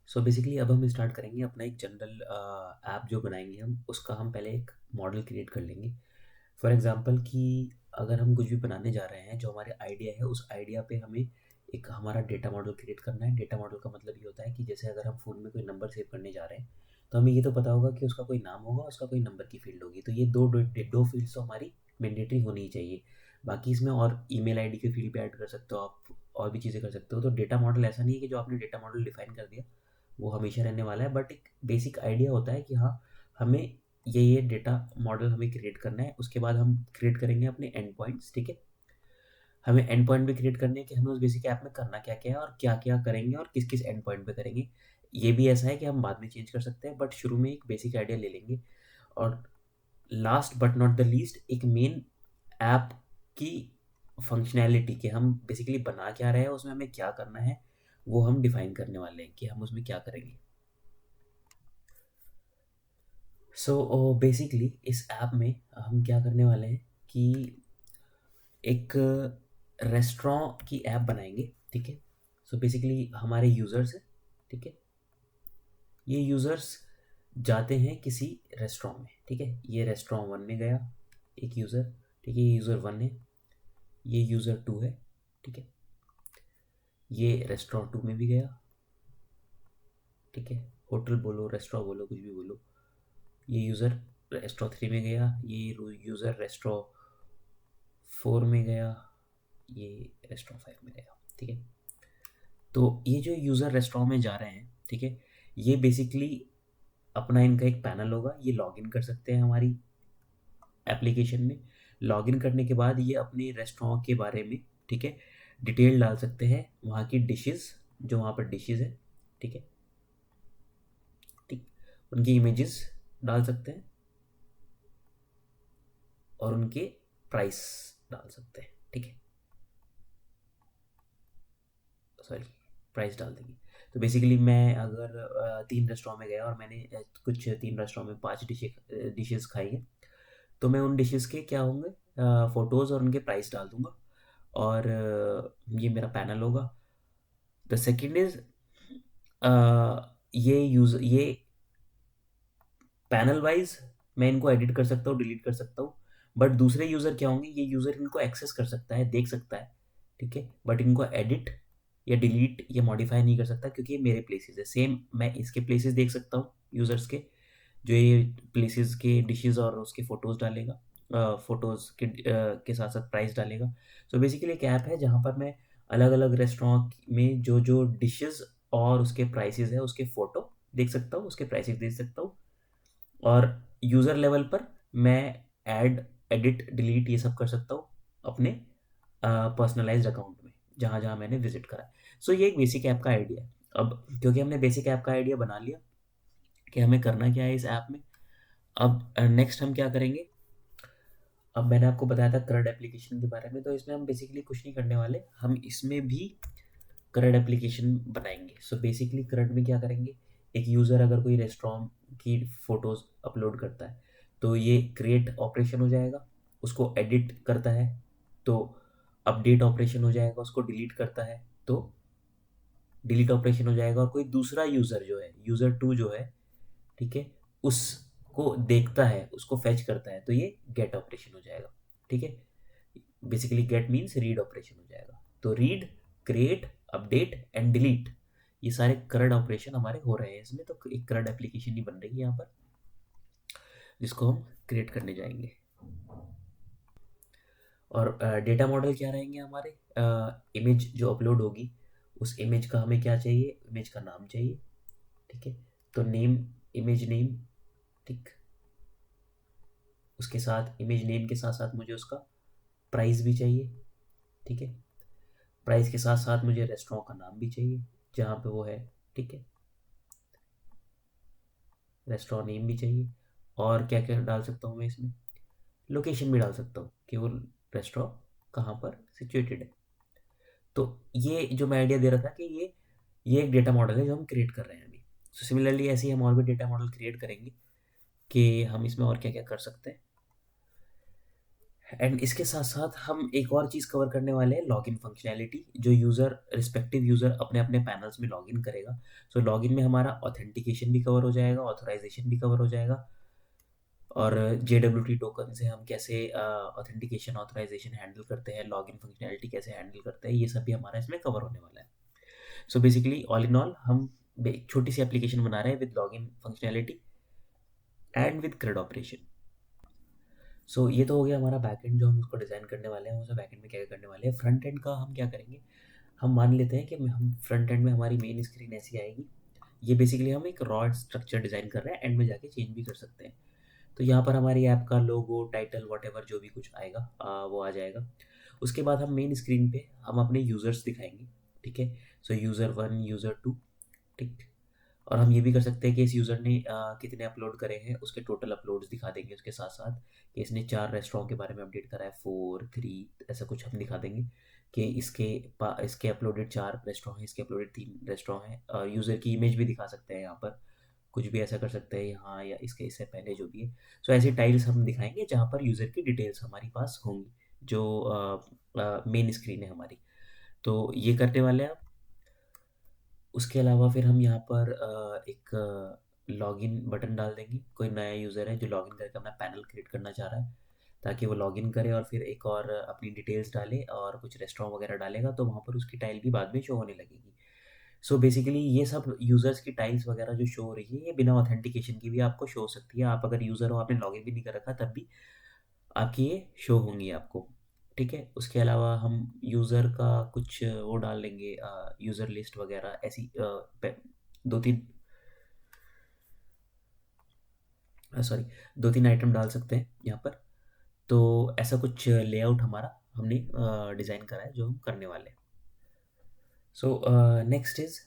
So basically अब हम start करेंगे अपना एक जनरल ऐप जो बनाएंगे हम उसका हम पहले एक मॉडल क्रिएट कर लेंगे। फॉर एग्जांपल कि अगर हम कुछ भी बनाने जा रहे हैं जो हमारे आइडिया है उस आइडिया पे हमें एक हमारा डेटा मॉडल क्रिएट करना है। डेटा मॉडल का मतलब ये होता है कि जैसे अगर हम फ़ोन में कोई नंबर सेव करने जा रहे हैं तो हमें ये तो पता होगा कि उसका कोई नाम होगा, उसका कोई नंबर की फील्ड होगी। तो ये दो फील्ड्स तो हमारी मैंडेटरी होनी ही चाहिए। बाकी इसमें और ईमेल आईडी की फील्ड भी ऐड कर सकते हो आप, और भी चीज़ें कर सकते हो। तो डेटा मॉडल ऐसा नहीं है कि जो आपने डेटा मॉडल डिफाइन कर दिया वो हमेशा रहने वाला है, बट एक बेसिक आइडिया होता है कि हाँ, हमें ये डेटा मॉडल हमें क्रिएट करना है। उसके बाद हम क्रिएट करेंगे अपने एंड पॉइंट्स। ठीक है, हमें एंड पॉइंट भी क्रिएट करने हैं कि हमें उस बेसिक ऐप में करना क्या क्या है और क्या क्या करेंगे और किस किस एंड पॉइंट पे करेंगे। ये भी ऐसा है कि हम बाद में चेंज कर सकते हैं, बट शुरू में एक बेसिक आइडिया ले लेंगे। और last but not the least, एक मेन ऐप की फंक्शनैलिटी के हम बेसिकली बना क्या रहे हैं, उसमें हमें क्या करना है, वो हम डिफाइन करने वाले हैं कि हम उसमें क्या करेंगे। सो बेसिकली इस ऐप में हम क्या करने वाले हैं कि एक रेस्टोरेंट की ऐप बनाएंगे। ठीक है, सो बेसिकली हमारे यूज़र्स हैं। ठीक है, ये यूज़र्स जाते हैं किसी रेस्टोरेंट में। ठीक है, ये रेस्टोरेंट वन में गया एक यूज़र। ठीक है, ये यूज़र वन है, ये यूज़र टू है। ठीक है, ये रेस्टोरेंट टू में भी गया। ठीक है, होटल बोलो, रेस्टोरेंट बोलो, कुछ भी बोलो। ये यूज़र रेस्टोरेंट थ्री में गया, ये यूज़र रेस्टोरेंट फोर में गया, ये रेस्टोरेंट फाइव में गया। ठीक है, तो ये जो यूज़र रेस्टोरेंट में जा रहे हैं, ठीक है, ये बेसिकली अपना इनका एक पैनल होगा। ये लॉगिन कर सकते हैं हमारी एप्लीकेशन में। लॉगिन करने के बाद ये अपने रेस्टोरेंट के बारे में, ठीक है, डिटेल डाल सकते हैं, वहाँ की डिशेस, जो वहाँ पर डिशेस है। ठीक है, ठीक, उनकी इमेजेस डाल सकते हैं और उनके प्राइस डाल सकते हैं। ठीक है, सॉरी, प्राइस डाल देंगे। तो बेसिकली मैं अगर तीन रेस्टोरेंट में गया और मैंने कुछ तीन रेस्टोरेंट में पांच डिशेस खाई है, तो मैं उन डिशेस के क्या होंगे, फ़ोटोज़ और उनके प्राइस डाल दूंगा। और ये मेरा पैनल होगा। द सेकेंड इज़, ये पैनल वाइज मैं इनको एडिट कर सकता हूँ, डिलीट कर सकता हूँ। बट दूसरे यूज़र क्या होंगे, ये यूज़र इनको एक्सेस कर सकता है, देख सकता है। ठीक है, बट इनको एडिट या डिलीट या मॉडिफाई नहीं कर सकता, क्योंकि ये मेरे प्लेसेस है। सेम मैं इसके प्लेसेस देख सकता हूँ यूज़र्स के, जो ये प्लेसेस के डिशेस और उसके फ़ोटोज़ डालेगा, फ़ोटोज़ के साथ साथ प्राइस डालेगा। सो बेसिकली एक ऐप है जहाँ पर मैं अलग अलग रेस्टोरेंट में जो जो डिशेस और उसके प्राइसेस है उसके फ़ोटो देख सकता हूँ, उसके प्राइसेस देख सकता हूँ। और यूज़र लेवल पर मैं ऐड, एडिट, डिलीट ये सब कर सकता हूँ अपने पर्सनलाइज्ड अकाउंट में, जहाँ जहाँ मैंने विजिट करा है। सो ये एक बेसिक ऐप का आइडिया है। अब क्योंकि हमने बेसिक ऐप का आइडिया बना लिया कि हमें करना क्या है इस ऐप में, अब नेक्स्ट हम क्या करेंगे। अब मैंने आपको बताया था करंट एप्लीकेशन के बारे में, तो इसमें हम बेसिकली कुछ नहीं करने वाले, हम इसमें भी करंट एप्लीकेशन बनाएंगे। सो बेसिकली करंट में क्या करेंगे, एक यूज़र अगर कोई रेस्टोरेंट की फ़ोटोज़ अपलोड करता है तो ये क्रिएट ऑपरेशन हो जाएगा, उसको एडिट करता है तो अपडेट ऑपरेशन हो जाएगा, उसको डिलीट करता है तो डिलीट ऑपरेशन हो जाएगा। और कोई दूसरा यूज़र जो है, यूज़र टू जो है, ठीक है, उसको देखता है, उसको फेच करता है, तो ये गेट ऑपरेशन हो जाएगा। ठीक है, basically gate means read operation हो जाएगा। तो read, create, update and delete, ये सारे करंट ऑपरेशन हमारे हो रहे हैं इसमें। तो एक करंट एप्लीकेशन ही बन रही है यहाँ पर, जिसको हम क्रिएट करने जाएंगे। और डेटा मॉडल क्या रहेंगे हमारे, इमेज जो अपलोड होगी उस इमेज का हमें क्या चाहिए, इमेज का नाम चाहिए। ठीक है, तो नेम, इमेज नेम, ठीक, उसके साथ इमेज नेम के साथ साथ मुझे उसका प्राइस भी चाहिए। ठीक है, प्राइस के साथ साथ मुझे रेस्टोरेंट का नाम भी चाहिए जहाँ पे वो है। ठीक है, रेस्टोरेंट नेम भी चाहिए। और क्या क्या डाल सकता हूँ मैं इसमें, लोकेशन भी डाल सकता हूँ कि वो रेस्टोरेंट कहाँ पर सिचुएटेड है। तो ये जो मैं आइडिया दे रहा था कि ये एक डेटा मॉडल है जो हम क्रिएट कर रहे हैं अभी। सो सिमिलरली ऐसे ही हम और भी डेटा मॉडल क्रिएट करेंगे कि हम इसमें और क्या क्या कर सकते हैं। एंड इसके साथ साथ हम एक और चीज़ कवर करने वाले हैं, लॉगिन फंक्शनैलिटी, जो यूज़र रिस्पेक्टिव यूज़र अपने अपने पैनल्स में लॉगिन करेगा। सो लॉगिन में हमारा ऑथेंटिकेशन भी कवर हो जाएगा, ऑथराइजेशन भी कवर हो जाएगा, और JWT टोकन से हम कैसे ऑथेंटिकेशन ऑथराइजेशन हैंडल करते हैं, लॉगिन फंक्शनैलिटी कैसे हैंडल करते हैं, ये सब भी हमारा इसमें कवर होने वाला है। So basically all in all हम एक छोटी सी एप्लीकेशन बना रहे हैं with login functionality and with CRUD operation. So ये तो हो गया हमारा बैकएंड, जो हम उसको डिज़ाइन करने वाले हैं। उसे बैकएंड में क्या क्या करने वाले हैं। फ्रंट एंड का हम क्या करेंगे, हम मान लेते हैं कि हम फ्रंट एंड में हमारी मेन स्क्रीन ऐसी आएगी। ये बेसिकली हम एक रॉ स्ट्रक्चर डिज़ाइन कर रहे हैं, एंड में जाके चेंज भी कर सकते हैं। तो यहाँ पर हमारी ऐप का लोगो, टाइटल, व्हाटएवर जो भी कुछ आएगा वो आ जाएगा। उसके बाद हम मेन स्क्रीन पे हम अपने यूज़र्स दिखाएंगे, ठीक है। सो यूज़र 1, यूज़र 2, ठीक। और हम ये भी कर सकते हैं कि इस यूज़र ने कितने अपलोड करे हैं, उसके टोटल अपलोड्स दिखा देंगे उसके साथ साथ, कि इसने 4 रेस्टोरेंट के बारे में अपडेट करा है, 4, 3, ऐसा कुछ हम दिखा देंगे कि इसके अपलोडेड 4 रेस्टोरेंट हैं, इसके अपलोडेड 3 रेस्टोरेंट हैं। और यूज़र की इमेज भी दिखा सकते हैं यहाँ पर, कुछ भी ऐसा कर सकते हैं यहाँ, या इससे पहले जो भी है। सो ऐसी टाइल्स हम दिखाएंगे जहाँ पर यूज़र की डिटेल्स हमारे पास होंगी, जो मेन स्क्रीन है हमारी। तो ये करने वाले हैं। उसके अलावा फिर हम यहाँ पर एक लॉगिन बटन डाल देंगे। कोई नया यूज़र है जो लॉगिन करके अपना पैनल क्रिएट करना चाह रहा है, ताकि वो लॉगिन करे और फिर एक और अपनी डिटेल्स डाले और कुछ रेस्टोरेंट वगैरह डालेगा, तो वहाँ पर उसकी टाइल भी बाद में शो होने लगेगी। सो बेसिकली ये सब यूज़र्स की टाइल्स वगैरह जो शो हो रही है, ये बिना ऑथेंटिकेशन की भी आपको शो हो सकती है। आप अगर यूज़र हो, आपने लॉगिन भी नहीं कर रखा, तब भी आपकी ये शो होंगी आपको, ठीक है। उसके अलावा हम यूज़र का कुछ वो डाल लेंगे, यूज़र लिस्ट वगैरह ऐसी, 2-3, सॉरी, 2-3 आइटम डाल सकते हैं यहाँ पर। तो ऐसा कुछ लेआउट हमारा हमने डिज़ाइन करा है जो हम करने वाले हैं। So next is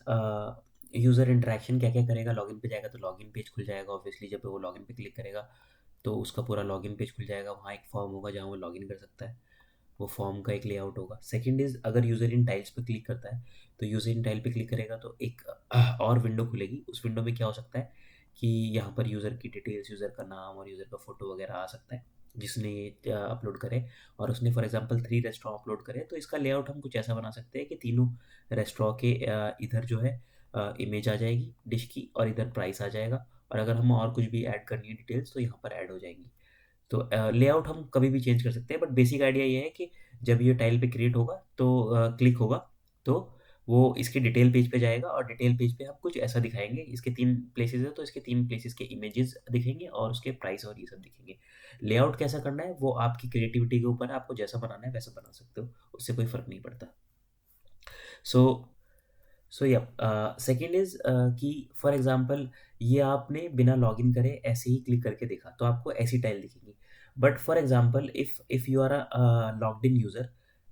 user interaction. क्या क्या करेगा, लॉगिन पे जाएगा तो लॉगिन पेज खुल जाएगा ऑब्वियसली। जब वो लॉगिन पे क्लिक करेगा तो उसका पूरा लॉगिन पेज खुल जाएगा। वहाँ एक फॉर्म होगा जहाँ वो लॉगिन कर सकता है, वो फॉर्म का एक लेआउट होगा। सेकंड इज़, अगर यूज़र इन टाइल्स पे क्लिक करता है, तो यूज़र इन टाइल पे क्लिक करेगा तो एक और विंडो खुलेगी। उस विंडो में क्या हो सकता है कि यहाँ पर यूज़र की डिटेल्स, यूज़र का नाम और यूज़र का फ़ोटो वगैरह आ सकता है, जिसने ये अपलोड करे। और उसने फॉर एग्जांपल 3 रेस्टोरेंट अपलोड करे, तो इसका लेआउट हम कुछ ऐसा बना सकते हैं कि तीनों रेस्टोरेंट के इधर जो है इमेज आ जाएगी डिश की, और इधर प्राइस आ जाएगा। और अगर हम और कुछ भी ऐड करनी है डिटेल्स, तो यहाँ पर ऐड हो जाएंगी। तो लेआउट हम कभी भी चेंज कर सकते हैं, बट बेसिक आइडिया ये है कि जब ये टाइल पे क्रिएट होगा तो क्लिक होगा तो वो इसके डिटेल पेज पे जाएगा, और डिटेल पेज पे हम कुछ ऐसा दिखाएंगे। इसके 3 प्लेसेस है, तो इसके 3 प्लेसेस के इमेजेस दिखेंगे और उसके प्राइस और ये सब दिखेंगे। लेआउट कैसा करना है वो आपकी क्रिएटिविटी के ऊपर है, आपको जैसा बनाना है वैसा बना सकते हो, उससे कोई फ़र्क नहीं पड़ता। सो सो या सेकंड इज़ कि फॉर एग्जांपल ये आपने बिना लॉगिन करे ऐसे ही क्लिक करके देखा, तो आपको ऐसी टाइल दिखेगी। But for example if you are logged in user,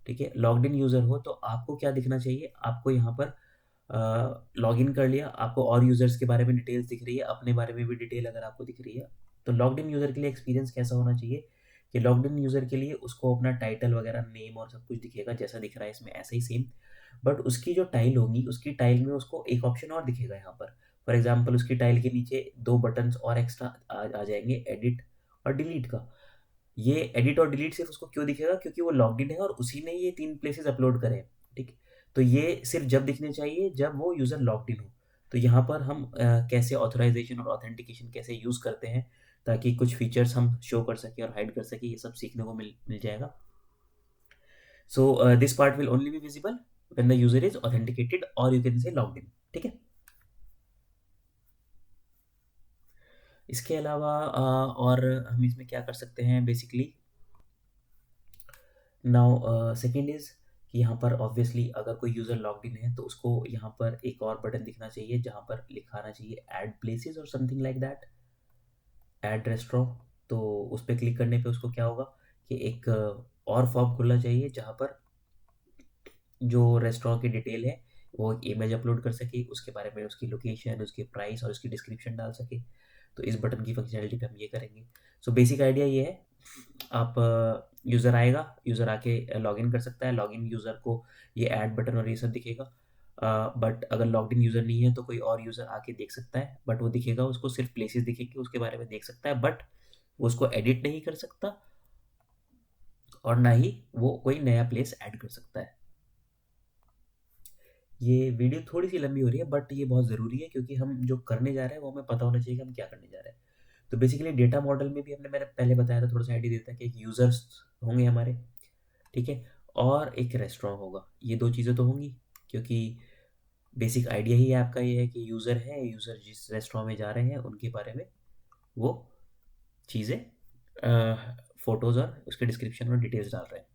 ठीक है, लॉग्ड इन यूज़र हो तो आपको क्या दिखना चाहिए, आपको यहाँ पर लॉगिन कर लिया, आपको और यूज़र्स के बारे में डिटेल्स दिख रही है, अपने बारे में भी डिटेल अगर आपको दिख रही है। तो लॉग्ड इन यूज़र के लिए एक्सपीरियंस कैसा होना चाहिए कि लॉग्ड इन यूज़र के लिए उसको अपना टाइटल वगैरह, नेम और सब कुछ दिखेगा जैसा दिख रहा है इसमें, ऐसा ही सेम। बट उसकी जो टाइल होगी, उसकी टाइल में उसको एक ऑप्शन और दिखेगा यहाँ पर। फॉर एग्जांपल उसकी टाइल के नीचे 2 बटन्स और एक्स्ट्रा आ जाएँगे, एडिट और डिलीट का। ये एडिट और डिलीट सिर्फ़ उसको क्यों दिखेगा, क्योंकि वो लॉग्ड इन है और उसी ने ये 3 प्लेसेस अपलोड करे हैं, ठीक है? तो ये सिर्फ़ जब दिखने चाहिए जब वो यूज़र लॉग्ड इन हो। तो यहाँ पर हम कैसे ऑथराइज़ेशन और ऑथेंटिकेशन कैसे यूज़ करते हैं, ताकि कुछ फीचर्स हम शो कर सकें और हाइड कर सकें, ये सब सीखने को मिल मिल जाएगा। So this part will only be visible when the user is authenticated, और you can say logged in, ठीक है? इसके अलावा और हम इसमें क्या कर सकते हैं बेसिकली। नाउ सेकंड इज़ कि यहाँ पर ऑब्वियसली अगर कोई यूज़र लॉग्ड इन है, तो उसको यहाँ पर एक और बटन दिखना चाहिए जहाँ पर लिखा आना चाहिए ऐड प्लेसेस और something like that, add restaurant. तो उस पे क्लिक करने पे उसको क्या होगा कि एक और फॉर्म खुलना चाहिए जहाँ पर जो रेस्टोरेंट की डिटेल है वो एक इमेज अपलोड कर सके, उसके बारे में, उसकी लोकेशन, उसके प्राइस और उसकी डिस्क्रिप्शन डाल सके। तो इस बटन की फंक्शनैलिटी पे हम ये करेंगे। सो बेसिक आइडिया ये है, आप यूज़र आएगा, यूज़र आके लॉगिन कर सकता है, लॉगिन यूज़र को ये ऐड बटन और ये सब दिखेगा। बट अगर लॉग्ड इन यूज़र नहीं है तो कोई और यूज़र आके देख सकता है, बट वो दिखेगा, उसको सिर्फ प्लेसेस दिखेंगे, उसके बारे में देख सकता है, बट वो उसको एडिट नहीं कर सकता और ना ही वो कोई नया प्लेस ऐड कर सकता है। ये वीडियो थोड़ी सी लंबी हो रही है बट ये बहुत ज़रूरी है, क्योंकि हम जो करने जा रहे हैं वो हमें पता होना चाहिए कि हम क्या करने जा रहे हैं। तो बेसिकली डेटा मॉडल में भी मैंने पहले बताया था, थोड़ा सा आइडिया देता है कि एक यूज़र्स होंगे हमारे, ठीक है, और एक रेस्टोरेंट होगा। ये दो चीज़ें तो होंगी, क्योंकि बेसिक आइडिया ही आपका ये है कि यूज़र है, यूज़र जिस रेस्टोरेंट में जा रहे हैं उनके बारे में वो चीज़ें, फ़ोटोज़ और उसके डिस्क्रिप्शन में डिटेल्स डाल रहे हैं।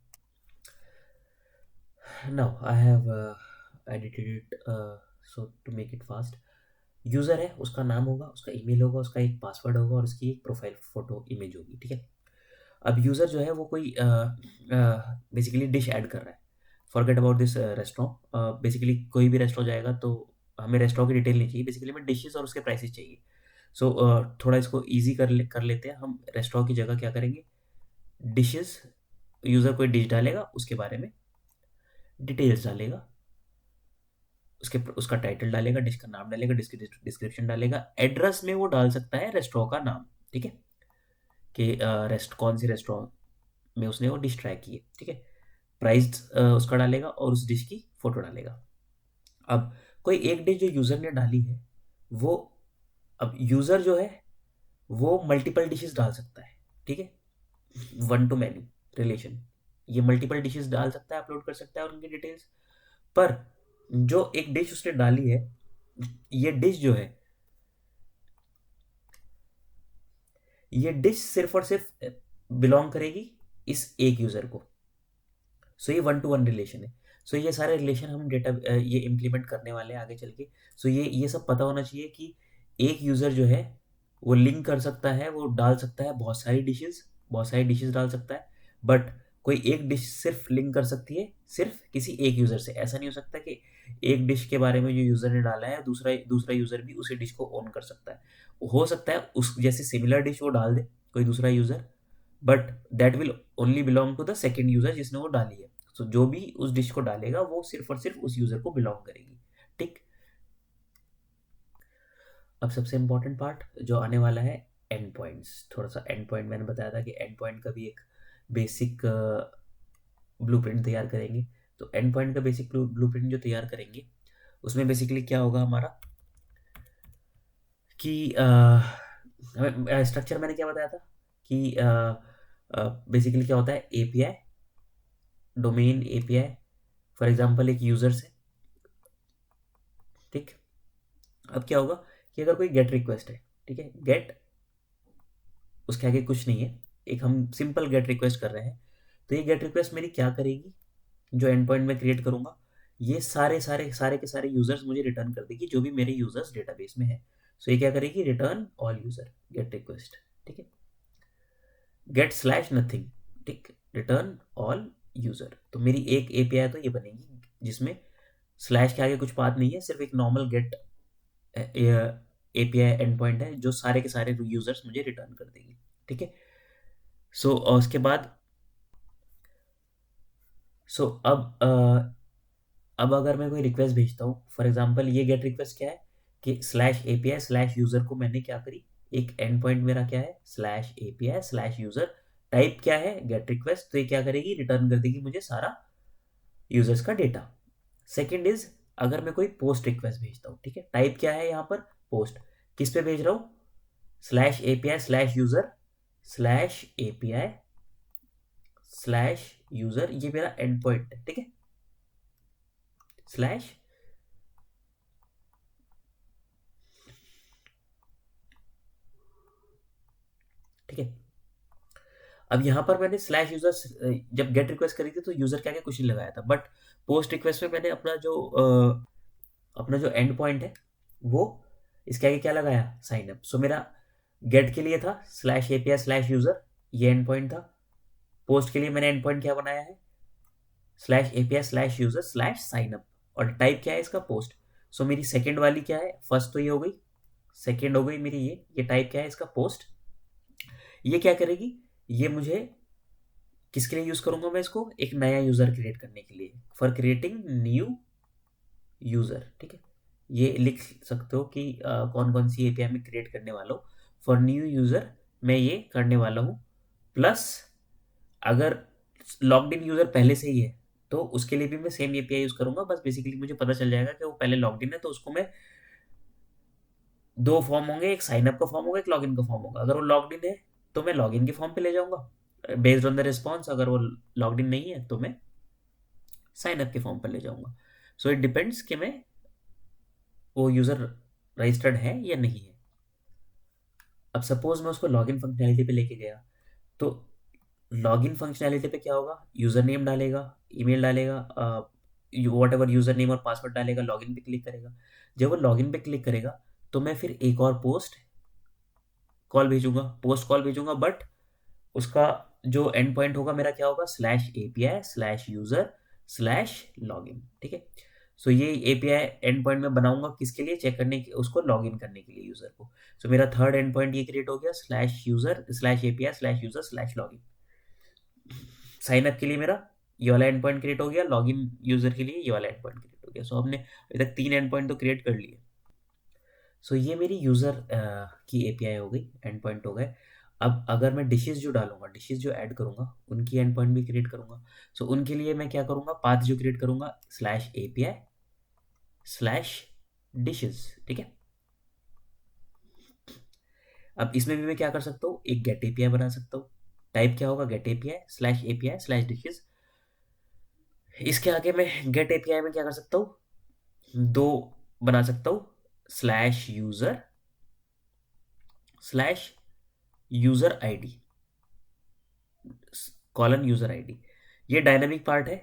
Now I have edited it so to make it fast. User है, उसका नाम होगा, उसका ईमेल होगा, उसका एक पासवर्ड होगा और उसकी एक प्रोफाइल फ़ोटो इमेज होगी, ठीक है। अब यूज़र जो है वो कोई बेसिकली डिश ऐड कर रहा है। Forget about this restaurant. Basically कोई भी रेस्टोरेंट जाएगा तो हमें रेस्टोरेंट की डिटेल नहीं चाहिए, बेसिकली हमें डिशेज़ और उसके प्राइसेस चाहिए। सो थोड़ा इसको ईज़ी कर लेते हैं। हम रेस्टोरेंट की जगह क्या करेंगे, डिशेज़, यूज़र कोई डिश डालेगा, उसके बारे में डिटेल्स डालेगा, उसका टाइटल डालेगा, डिश का नाम डालेगा, डिस्क्रिप्शन डालेगा, एड्रेस में वो डाल सकता है रेस्टोरेंट का नाम, ठीक है, कि रेस्ट कौन सी रेस्टोरेंट में उसने वो डिश ट्राई की है, ठीक है। प्राइस उसका डालेगा और उस डिश की फ़ोटो डालेगा। अब कोई एक डिश जो यूज़र ने डाली है वो, अब यूज़र जो है वो मल्टीपल डिशेज़ डाल सकता है, ठीक है, वन टू मैनी रिलेशन। ये मल्टीपल डिशेज़ डाल सकता है, अपलोड कर सकता है और उनकी डिटेल्स। पर जो एक डिश उसने डाली है, ये डिश जो है, ये डिश सिर्फ और सिर्फ बिलोंग करेगी इस एक यूज़र को। सो ये वन टू वन रिलेशन है। सो ये सारे रिलेशन हम डेटा ये इम्प्लीमेंट करने वाले हैं आगे चल के। सो ये सब पता होना चाहिए कि एक यूज़र जो है वो लिंक कर सकता है, वो डाल सकता है बहुत सारी डिशेज़ डाल सकता है, बट कोई एक डिश सिर्फ लिंक कर सकती है सिर्फ किसी एक यूज़र से। ऐसा नहीं हो सकता कि एक डिश के बारे में जो यूज़र ने डाला है दूसरा दूसरा यूज़र भी उसी डिश को ओन कर सकता है। हो सकता है उस जैसे सिमिलर डिश वो डाल दे कोई दूसरा user, but that will only belong to the second user जिसने वो डाली है। सो जो भी उस डिश को डालेगा वो सिर्फ और सिर्फ उस यूज़र को बिलोंग करेगी, ठीक। अब सबसे इम्पोर्टेंट पार्ट जो आने वाला है, एंड पॉइंट्स। थोड़ा सा एंड पॉइंट मैंने बताया था कि एंड पॉइंट का भी एक बेसिक ब्लूप्रिंट तैयार करेंगे। तो एंड पॉइंट का बेसिक ब्लूप्रिंट जो तैयार करेंगे उसमें बेसिकली क्या होगा हमारा कि स्ट्रक्चर मैंने क्या बताया था कि बेसिकली क्या होता है, API, domain API, for example एक यूज़र से, ठीक। अब क्या होगा कि अगर कोई गेट रिक्वेस्ट है, ठीक है, गेट, उसके आगे कुछ नहीं है, एक हम सिंपल गेट रिक्वेस्ट कर रहे हैं, तो ये गेट रिक्वेस्ट मेरी क्या करेगी, जो एंड पॉइंट में क्रिएट करूंगा ये सारे सारे सारे के सारे यूजर्स मुझे रिटर्न कर देगी जो भी मेरे यूजर्स डेटाबेस में है। सो ये क्या करेगी, return all user gate request, ठीक है, गेट स्लैश नथिंग, ठीक, रिटर्न ऑल यूजर। तो मेरी एक एपीआई तो ये बनेगी जिसमें स्लैश के आगे कुछ बात नहीं है, सिर्फ एक normal get API end point है जो सारे के सारे यूजर्स मुझे रिटर्न कर देगी, ठीक है। सो उसके बाद सो अब अगर मैं कोई रिक्वेस्ट भेजता हूँ, फॉर एग्जांपल ये गेट रिक्वेस्ट क्या है कि स्लैश एपीआई स्लैश यूजर को मैंने क्या करी, एक एंड पॉइंट मेरा क्या है, slash API slash user, type क्या है, गेट रिक्वेस्ट, तो ये क्या करेगी, रिटर्न कर देगी मुझे सारा यूजर्स का डेटा। सेकेंड इज, अगर मैं कोई पोस्ट रिक्वेस्ट भेजता हूँ, ठीक है, टाइप क्या है यहाँ पर, पोस्ट, किस पे भेज रहा हूँ, slash API slash user slash API slash user, ये मेरा एंड पॉइंट है, ठीक है, स्लैश, ठीक है। अब यहाँ पर मैंने स्लैश यूजर जब गेट रिक्वेस्ट करी थी तो यूजर के आगे कुछ नहीं लगाया था, बट पोस्ट रिक्वेस्ट में मैंने अपना जो एंड पॉइंट है वो इसके आगे क्या लगाया, साइन अप। सो मेरा गेट के लिए था स्लैश एपीआई स्लैश यूजर, ये एंड पॉइंट था। पोस्ट के लिए मैंने एंड पॉइंट क्या बनाया है, slash API slash user slash sign up, और टाइप क्या है इसका, पोस्ट। सो मेरी सेकेंड वाली क्या है, फर्स्ट तो ये हो गई, सेकेंड हो गई मेरी ये टाइप क्या है इसका, पोस्ट। ये क्या करेगी, ये मुझे किसके लिए यूज करूंगा मैं इसको, एक नया यूजर क्रिएट करने के लिए, फॉर क्रिएटिंग न्यू यूजर, ठीक है। ये लिख सकते हो कि कौन कौन सी एपीआई में क्रिएट करने वाला हूँ, फॉर न्यू यूजर मैं ये करने वाला हूँ। प्लस अगर लॉग्ड इन यूजर पहले से ही है, तो उसके लिए भी मैं सेम एपीआई यूज करूंगा। बस बेसिकली मुझे पता चल जाएगा कि वो पहले लॉग्ड इन है, तो उसको मैं दो फॉर्म होंगे, एक साइन अप का फॉर्म होगा, एक लॉगिन का फॉर्म होगा। अगर वो लॉग्ड इन है तो मैं लॉगिन के फॉर्म पे ले जाऊंगा बेस्ड ऑन द रिस्पॉन्स। अगर वो लॉग्ड इन नहीं है तो मैं साइन अप के फॉर्म पर ले जाऊंगा। सो इट डिपेंड्स कि मैं वो यूजर रजिस्टर्ड है या नहीं है। अब सपोज मैं उसको लॉगिन फंक्शनैलिटी पे लेके गया, तो लॉगिन फंक्शनैलिटी पे क्या होगा, यूजर नेम डालेगा, ईमेल डालेगा, वॉट एवर यूजर नेम और पासवर्ड डालेगा, लॉगिन पे क्लिक करेगा। जब वो लॉगिन पे क्लिक करेगा तो मैं फिर एक और पोस्ट कॉल भेजूंगा, बट उसका जो एंड पॉइंट होगा मेरा क्या होगा, slash API slash user slash login. ठीक है। सो ये एपीआई एंड पॉइंट में बनाऊंगा किसके लिए, चेक करने के, उसको लॉगिन करने के लिए यूजर को। सो मेरा थर्ड एंड पॉइंट ये क्रिएट हो गया, slash user slash API slash user slash login. Sign up के लिए मेरा ये वाला एंड पॉइंट क्रिएट हो गया, लॉगिन यूजर के लिए ये वाला एंड पॉइंट क्रिएट हो गया। सो हमने अभी तक 3 एंड पॉइंट तो क्रिएट कर लिए। सो ये मेरी यूजर की एपीआई हो गई, एंड पॉइंट हो गए। अब अगर मैं डिशेस जो डालूंगा, डिशेस जो ऐड करूंगा, उनकी एंड पॉइंट भी क्रिएट करूंगा। सो उनके लिए मैं क्या करूंगा, पाथ जो क्रिएट करूंगा, स्लैश एपीआई स्लैश डिशेस। ठीक है। अब इसमें भी मैं क्या कर सकता हूँ, एक गेट एपीआई बना सकता हूँ। टाइप क्या होगा, गेट एपीआई स्लैश डिशेस। इसके आगे मैं गेट एपीआई में क्या कर सकता हूँ, दो बना सकता हूँ, slash user ID colon user ID. ये डायनामिक पार्ट है।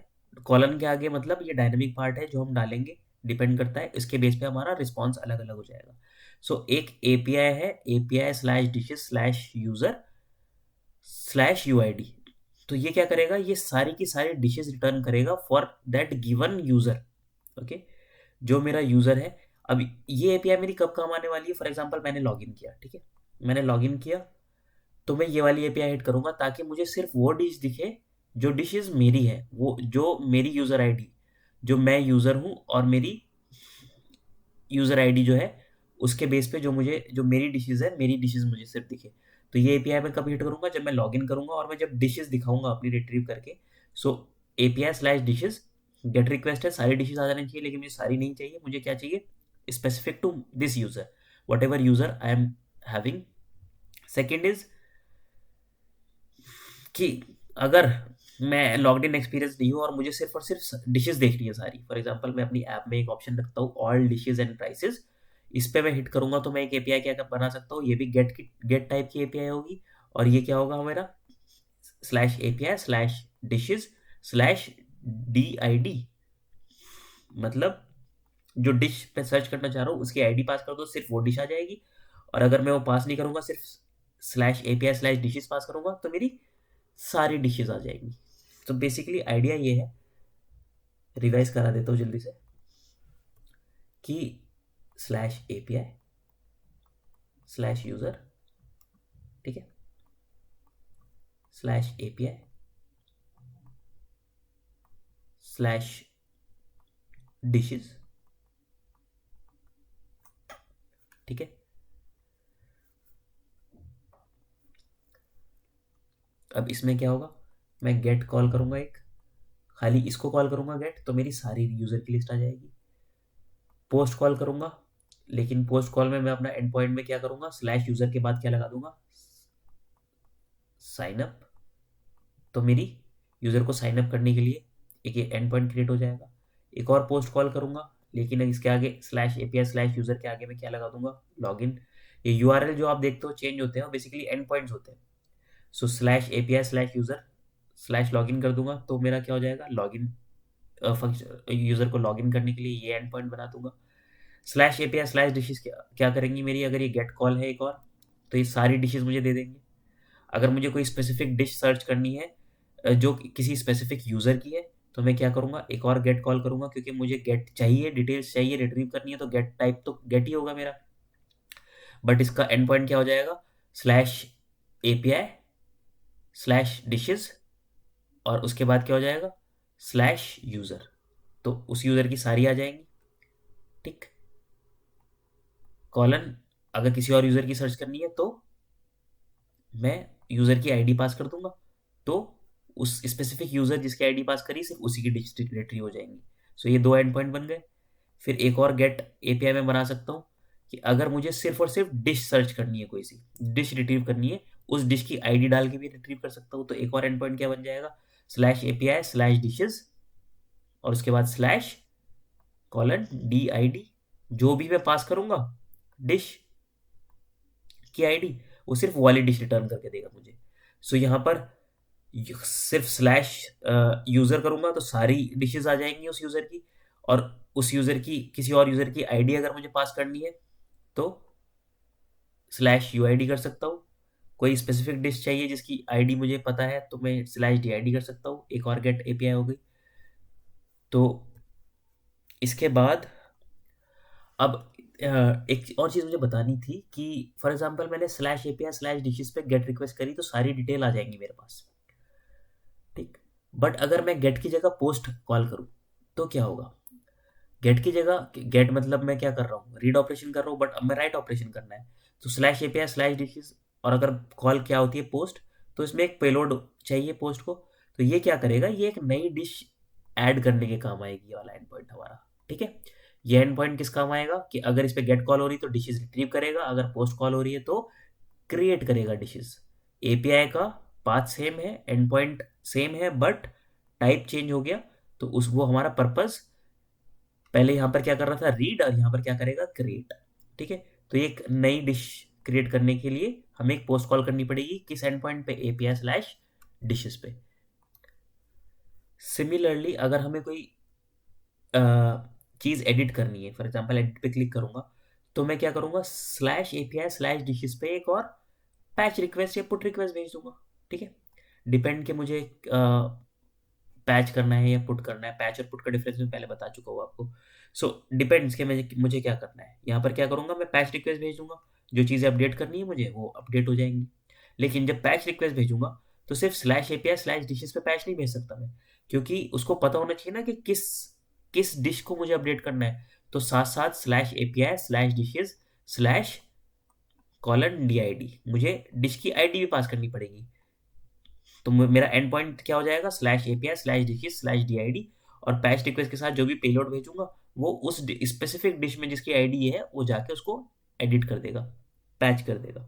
कॉलन के आगे मतलब ये डायनामिक पार्ट है जो हम डालेंगे, डिपेंड करता है, इसके बेस पे हमारा रिस्पॉन्स अलग अलग हो जाएगा। सो एक एपीआई है, API slash dishes slash user slash UID. तो ये क्या करेगा, ये सारी की सारी डिशेस रिटर्न करेगा for that given user. Okay, जो मेरा यूजर है। अब ये एपीआई मेरी कब काम आने वाली है, फॉर एग्जांपल मैंने लॉगिन किया, ठीक है, मैंने लॉगिन किया, तो मैं ये वाली एपीआई हिट करूंगा ताकि मुझे सिर्फ वो डिश दिखे जो डिशेज मेरी है, वो जो मेरी यूजर आईडी, जो मैं यूजर हूं और मेरी यूजर आईडी जो है उसके बेस पे जो मेरी डिशेज है, मेरी डिशेज मुझे सिर्फ दिखे। तो ये एपीआई मैं कब हिट करूंगा, जब मैं लॉगिन करूंगा और मैं जब डिशेज दिखाऊंगा अपनी रिट्रीव करके। So API slash dishes get request है, सारी डिशेज आ जानी चाहिए, लेकिन मुझे सारी नहीं चाहिए, मुझे क्या चाहिए, specific to this user, whatever user I am having. Second is कि अगर मैं लॉग्ड इन एक्सपीरियंस नहीं हूँ और मुझे सिर्फ और सिर्फ डिशेस देखनी है सारी, फॉर एग्जांपल मैं अपनी ऐप में एक ऑप्शन रखता हूँ, ऑल डिशेस एंड प्राइसेस। इस पे मैं हिट करूंगा तो मैं एक एपीआई क्या बना सकता हूँ, ये भी गेट टाइप की एपीआई होगी। और ये क्या होगा मेरा, slash API slash dishes slash D I D. मतलब जो डिश पे सर्च करना चाह रहा हूँ उसकी आईडी पास कर दो, सिर्फ वो डिश आ जाएगी। और अगर मैं वो पास नहीं करूंगा, सिर्फ स्लैश एपीआई स्लैश डिशेस पास करूंगा, तो मेरी सारी डिशेज आ जाएंगी। तो बेसिकली आइडिया ये है, रिवाइज करा देता हूँ जल्दी से, कि स्लैश एपीआई स्लैश यूजर, ठीक है, स्लैश एपीआई स्लैश डिशेज, ठीक है। अब इसमें क्या होगा, मैं गेट कॉल करूंगा, एक खाली इसको कॉल करूंगा गेट, तो मेरी सारी यूजर की लिस्ट आ जाएगी। पोस्ट कॉल करूंगा, लेकिन पोस्ट कॉल में मैं अपना एंड पॉइंट में क्या करूंगा, स्लैश यूजर के बाद क्या लगा दूंगा, साइन अप। तो मेरी यूजर को साइन अप करने के लिए एक एंड पॉइंट क्रिएट हो जाएगा। एक और पोस्ट कॉल करूंगा, लेकिन इसके आगे स्लैश एपीआई स्लैश यूजर के आगे मैं क्या लगा दूंगा, लॉगिन। ये यूआरएल जो आप देखते हो चेंज होते हैं, बेसिकली एंड पॉइंट्स होते हैं। So slash API slash user slash login कर दूंगा, तो मेरा क्या हो जाएगा, लॉगिन फंक्शन, यूजर को लॉगिन करने के लिए ये एंड पॉइंट बना दूंगा। स्लैश एपीआई स्लैश डिशेज क्या करेंगी मेरी, अगर ये गेट कॉल है एक और, तो ये सारी डिशेज मुझे दे देंगे। अगर मुझे कोई स्पेसिफिक डिश सर्च करनी है जो किसी स्पेसिफिक यूजर की है, तो मैं क्या करूंगा, एक और गेट कॉल करूंगा, क्योंकि मुझे गेट चाहिए, डिटेल्स चाहिए, रिट्रीव करनी है, तो गेट टाइप तो गेट ही होगा मेरा। बट इसका एंड पॉइंट क्या हो जाएगा, स्लैश एपीआई स्लैश डिशेज, और उसके बाद क्या हो जाएगा, स्लैश यूजर। तो उस यूजर की सारी आ जाएंगी, ठीक। कॉलन, अगर किसी और यूजर की सर्च करनी है तो मैं यूजर की आईडी पास कर दूंगा, तो उस स्पेसिफिक यूजर जिसकी आईडी पास करी सिर्फ उसी की डिश रिट्रीव हो जाएंगी। सो ये दो एंड पॉइंट बन गए। फिर एक और गेट एपीआई में बना सकता हूँ कि अगर मुझे सिर्फ और सिर्फ डिश सर्च करनी है, कोई सी डिश रिट्रीव करनी है, उस डिश की आईडी डाल के भी रिट्रीव कर सकता हूँ। तो एक और एंड पॉइंट क्या बन जाएगा, स्लैश एपीआई स्लैश डिशेज और उसके बाद slash colon D I D. जो भी मैं पास करूंगा डिश की आईडी, वो सिर्फ वाली डिश रिटर्न करके देगा मुझे। सो यहाँ पर सिर्फ स्लैश यूजर करूंगा तो सारी डिशेस आ जाएंगी उस यूजर की, और उस यूजर की किसी और यूजर की आईडी अगर मुझे पास करनी है तो स्लैश यूआईडी कर सकता हूँ। कोई स्पेसिफिक डिश चाहिए जिसकी आईडी मुझे पता है तो मैं स्लैश डीआईडी कर सकता हूँ। एक और गेट एपीआई हो गई। तो इसके बाद अब एक और चीज मुझे बतानी थी कि फॉर एग्जांपल मैंने स्लैश एपीआई स्लैश डिशेस पे गेट रिक्वेस्ट करी तो सारी डिटेल आ जाएंगी मेरे पास, ठीक। बट अगर मैं गेट की जगह पोस्ट कॉल करूँ तो क्या होगा। गेट की जगह गेट मतलब मैं क्या कर रहा हूँ, रीड ऑपरेशन कर रहा हूँ, बट अब मैं राइट ऑपरेशन करना है। तो स्लैश एपीआई स्लैश डिशेस और अगर कॉल क्या होती है पोस्ट, तो इसमें एक पेलोड चाहिए पोस्ट को। तो ये क्या करेगा, ये एक नई डिश ऐड करने के काम आएगी ये वाला एंड पॉइंट हमारा, ठीक है। ये एंड पॉइंट किस काम आएगा कि अगर इस पे गेट कॉल हो रही है तो डिशेस रिट्रीव करेगा, अगर पोस्ट कॉल हो रही है तो क्रिएट करेगा डिशेस। एपीआई का पाथ सेम है, एंड पॉइंट सेम है, बट टाइप चेंज हो गया। तो उस वो हमारा पर्पस पहले यहाँ पर क्या कर रहा था, रीड, और यहाँ पर क्या करेगा, क्रिएट, ठीक है। तो ये एक नई डिश क्रिएट करने के लिए हमें एक पोस्ट कॉल करनी पड़ेगी किस एंड पॉइंट पे, एपीआई स्लैश डिशेस पे। सिमिलरली अगर हमें कोई चीज़ एडिट करनी है, फॉर एग्जांपल एडिट पे क्लिक करूंगा तो मैं क्या करूंगा, स्लैश एपीआई स्लैश डिशेस पे एक और पैच रिक्वेस्ट या पुट रिक्वेस्ट भेज दूंगा, ठीक है। डिपेंड के मुझे पैच करना है या पुट करना है। पैच और पुट का डिफरेंस मैं पहले बता चुका हूँ आपको। सो डिपेंड्स के मुझे क्या करना है। यहाँ पर क्या करूँगा, मैं पैच रिक्वेस्ट भेज दूंगा, जो चीज़ें अपडेट करनी है मुझे वो अपडेट हो जाएंगी। लेकिन जब पैच रिक्वेस्ट भेजूंगा तो सिर्फ स्लैश एपीआई स्लैश डिशेस पे पैच नहीं भेज सकता मैं, क्योंकि उसको पता होना चाहिए ना कि किस किस डिश को मुझे अपडेट करना है। तो साथ साथ slash API slash dishes slash colon D I D, मुझे डिश की आईडी भी पास करनी पड़ेगी। तो मेरा एंड पॉइंट क्या हो जाएगा, slash API slash dishes slash D I D, और पैच रिक्वेस्ट के साथ जो भी पेलोड भेजूंगा वो उस स्पेसिफिक डिश में जिसकी आईडी है वो जाके उसको एडिट कर देगा, पैच कर देगा।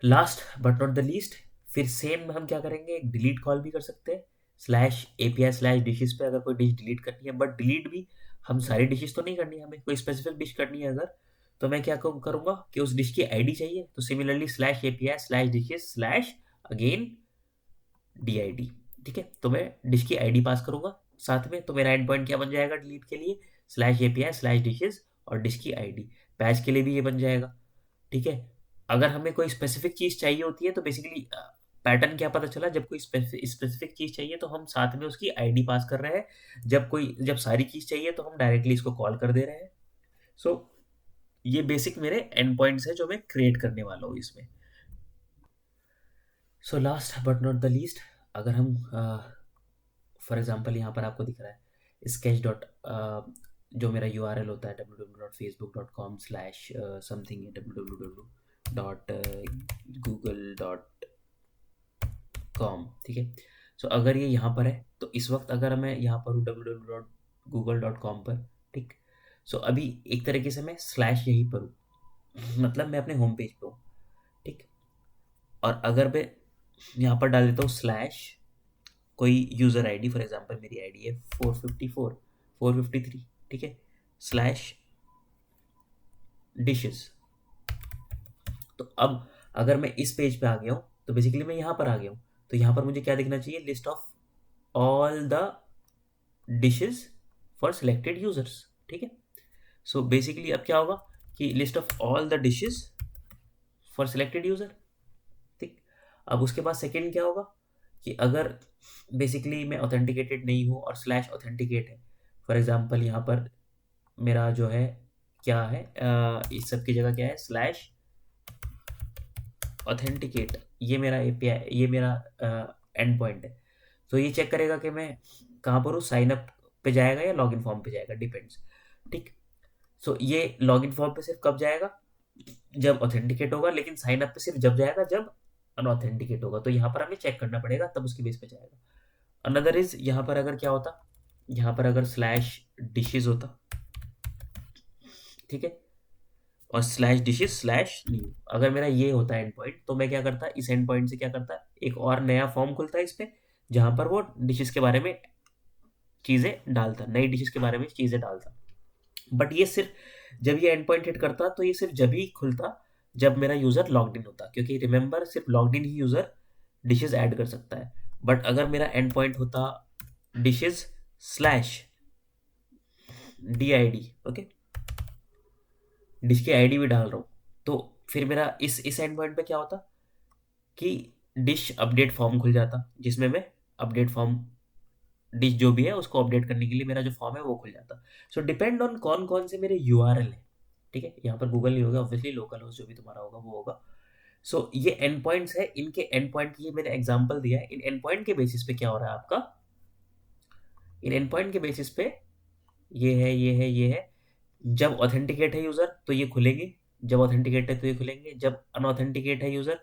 Last but not the least, फिर सेम हम क्या करेंगे, एक डिलीट कॉल भी कर सकते हैं स्लैश एपीआई स्लैश डिशेस पे, अगर कोई डिश डिलीट करनी है। बट डिलीट भी हम सारी डिशेस तो नहीं करनी है, हमें कोई स्पेसिफिक डिश करनी है अगर, तो मैं क्या करूंगा कि उस डिश की आईडी चाहिए, तो similarly slash API slash dishes slash again D I D, ठीक है। तो मैं डिश की आईडी पास करूंगा साथ में। तो मेरा एंड पॉइंट क्या बन जाएगा डिलीट के लिए, स्लैश एपीआई स्लैश डिशेस और डिश की आईडी। पैच के लिए भी ये बन जाएगा, ठीक है। अगर हमें कोई स्पेसिफिक चीज चाहिए होती है तो बेसिकली पैटर्न क्या पता चला, जब कोई स्पेसिफिक चीज चाहिए तो हम साथ में उसकी आईडी पास कर रहे हैं, जब सारी चीज चाहिए तो हम डायरेक्टली इसको कॉल कर दे रहे हैं। सो ये बेसिक मेरे एंड पॉइंट्स है जो मैं क्रिएट करने वाला हूँ इसमें। So last but not the least, अगर हम फॉर एग्जांपल यहाँ पर आपको दिख रहा है स्केच डॉट, जो मेरा यूआरएल होता है www.facebook.com स्लैश समथिंग www.google.com, ठीक है। सो अगर ये यहाँ पर है तो इस वक्त अगर मैं यहाँ पर हूँ www.google.com पर, ठीक। सो अभी एक तरीके से मैं स्लैश यहीं पर हूँ, मतलब मैं अपने होम पेज पे हूँ, ठीक। और अगर मैं यहाँ पर डाल देता हूँ स्लैश कोई यूज़र आईडी, फॉर एग्जांपल मेरी आईडी है 454 453, ठीक है, स्लैश डिशेस। तो अब अगर मैं इस पेज पे आ गया हूँ तो बेसिकली मैं यहाँ पर आ गया हूँ। तो यहाँ पर मुझे क्या दिखना चाहिए, list of all the dishes for selected users, ठीक है। सो बेसिकली अब क्या होगा कि list of all the dishes for selected user, ठीक। अब उसके बाद सेकेंड क्या होगा कि अगर बेसिकली मैं ऑथेंटिकेटेड नहीं हूँ और स्लैश ऑथेंटिकेट है, फॉर एग्जांपल यहाँ पर मेरा जो है क्या है, इस सब की जगह क्या है, स्लैश ऑथेंटिकेट, ये मेरा एपीआई, ये मेरा एंड पॉइंट है। तो ये चेक करेगा कि मैं कहाँ पर हूँ, साइन अप पे जाएगा या लॉगिन फॉर्म पे जाएगा, डिपेंड्स, ठीक। सो ये लॉगिन फॉर्म पे सिर्फ कब जाएगा, जब ऑथेंटिकेट होगा, लेकिन साइन अप पे सिर्फ जब जाएगा जब अनऑथेंटिकेट होगा, तो यहाँ पर हमें चेक करना पड़ेगा, तब उसके बेस पे जाएगा। अनदर इज यहाँ पर अगर क्या होता, यहाँ पर अगर स्लैश डिशेज होता, ठीक है, और स्लैश डिशेज स्लैश न्यू, अगर मेरा ये होता है एंड पॉइंट, तो मैं क्या करता, इस एंड पॉइंट से क्या करता, एक और नया फॉर्म खुलता है इस पे, जहां पर वो डिशेज के बारे में चीजें डालता, नई डिशेज के बारे में चीजें डालता। बट ये सिर्फ जब ये एंड पॉइंट हिट करता, तो ये सिर्फ जब ही खुलता जब मेरा यूजर लॉग्ड इन होता, क्योंकि रिमेंबर सिर्फ logged in he user dishes add कर सकता है। बट अगर मेरा एंड पॉइंट होता dishes slash DID, okay, dish की आईडी भी डाल रहा हूँ, तो फिर मेरा इस एंड पॉइंट पे क्या होता कि डिश अपडेट फॉर्म खुल जाता, जिसमें मैं अपडेट फॉर्म डिश जो भी है उसको अपडेट करने के लिए मेरा जो फॉर्म है वो खुल जाता। सो डिपेंड ऑन कौन कौन से मेरे URL है, ठीक है, यहाँ पर गूगल नहीं होगा ऑब्वियसली, लोकल होस्ट जो भी तुम्हारा होगा वो होगा। सो ये एंड पॉइंट्स है, इनके एंड पॉइंट की मैंने एग्जांपल दिया है, इन एंड पॉइंट के बेसिस पे क्या हो रहा है आपका, इन एंड पॉइंट के बेसिस पे ये है, ये है, ये है। जब ऑथेंटिकेट है यूजर तो ये खुलेंगे, जब ऑथेंटिकेट है तो ये खुलेंगे, जब अनऑथेंटिकेट है यूजर,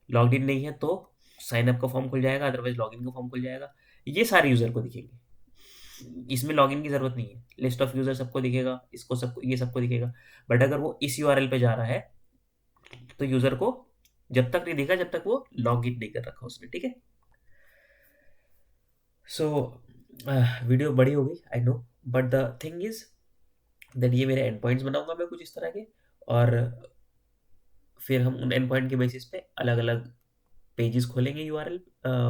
लॉग्ड इन नहीं है, तो साइन अप का फॉर्म खुल जाएगा, अदरवाइज लॉगिन का फॉर्म खुल जाएगा। ये सारे यूजर को दिखेंगे, इसमें लॉगिन की जरूरत नहीं है, लिस्ट ऑफ यूजर सबको दिखेगा, इसको सबको, ये सबको दिखेगा। बट अगर वो इस URL पे जा रहा है तो यूजर को जब तक नहीं दिखा जब तक वो लॉग इन नहीं कर रखा उसने, ठीक है। सो वीडियो बड़ी हो गई I know, but the thing is that ये मेरे एंड पॉइंट्स बनाऊंगा मैं कुछ इस तरह के, और फिर हम उन एंड पॉइंट के बेसिस पे अलग अलग पेजेस खोलेंगे URL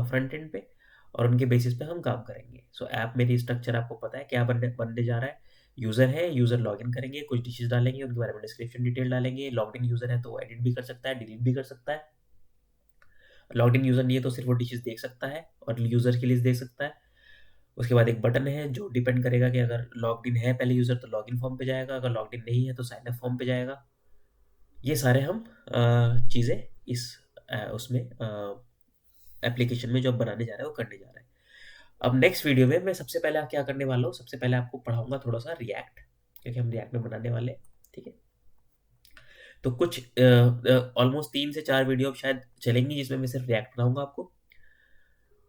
फ्रंट एंड पे, और उनके बेसिस पे हम काम करेंगे। सो ऐप मेरी स्ट्रक्चर आपको पता है क्या बनने बनने जा रहा है। यूज़र है, यूज़र लॉगिन करेंगे, कुछ डिशेज डालेंगे, उनके बारे में डिस्क्रिप्शन डिटेल डालेंगे। लॉग्ड इन यूज़र है तो एडिट भी कर सकता है, डिलीट भी कर सकता है। लॉग्ड इन यूज़र नहीं है तो सिर्फ वो डिशेज देख सकता है और यूज़र की लिस्ट देख सकता है। उसके बाद एक बटन है जो डिपेंड करेगा कि अगर लॉग्ड इन है पहले यूज़र तो लॉगिन फॉर्म पे जाएगा, अगर लॉग्ड इन नहीं है तो साइन अप फॉर्म पे जाएगा। ये सारे हम चीज़ें इस उसमें एप्लीकेशन में जो आप बनाने जा रहे हैं वो करने जा रहे हैं। अब नेक्स्ट वीडियो में मैं सबसे पहले क्या करने वाला हूँ, सबसे पहले आपको पढ़ाऊंगा थोड़ा सा रिएक्ट, क्योंकि हम रिएक्ट में बनाने वाले हैं, ठीक है। तो कुछ ऑलमोस्ट 3 से 4 वीडियो अब शायद चलेंगी जिसमें मैं सिर्फ रिएक्ट पढ़ाऊंगा आपको।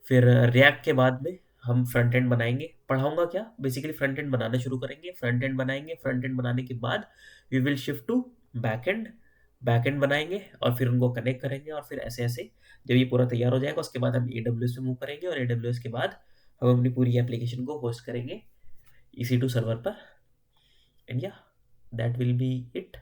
फिर रिएक्ट के बाद में हम फ्रंट एंड बनाएंगे, पढ़ाऊंगा क्या, बेसिकली फ्रंट एंड बनाना शुरू करेंगे, फ्रंट एंड बनाएंगे, फ्रंट एंड बनाने के बाद we will shift to back end, back end बनाएंगे और फिर उनको कनेक्ट करेंगे, और फिर ऐसे ऐसे जब ये पूरा तैयार हो जाएगा उसके बाद हम AWS पे मूव करेंगे, और AWS के बाद हम अपनी पूरी एप्लीकेशन को होस्ट करेंगे EC2 सर्वर पर, एंड या दैट विल बी इट।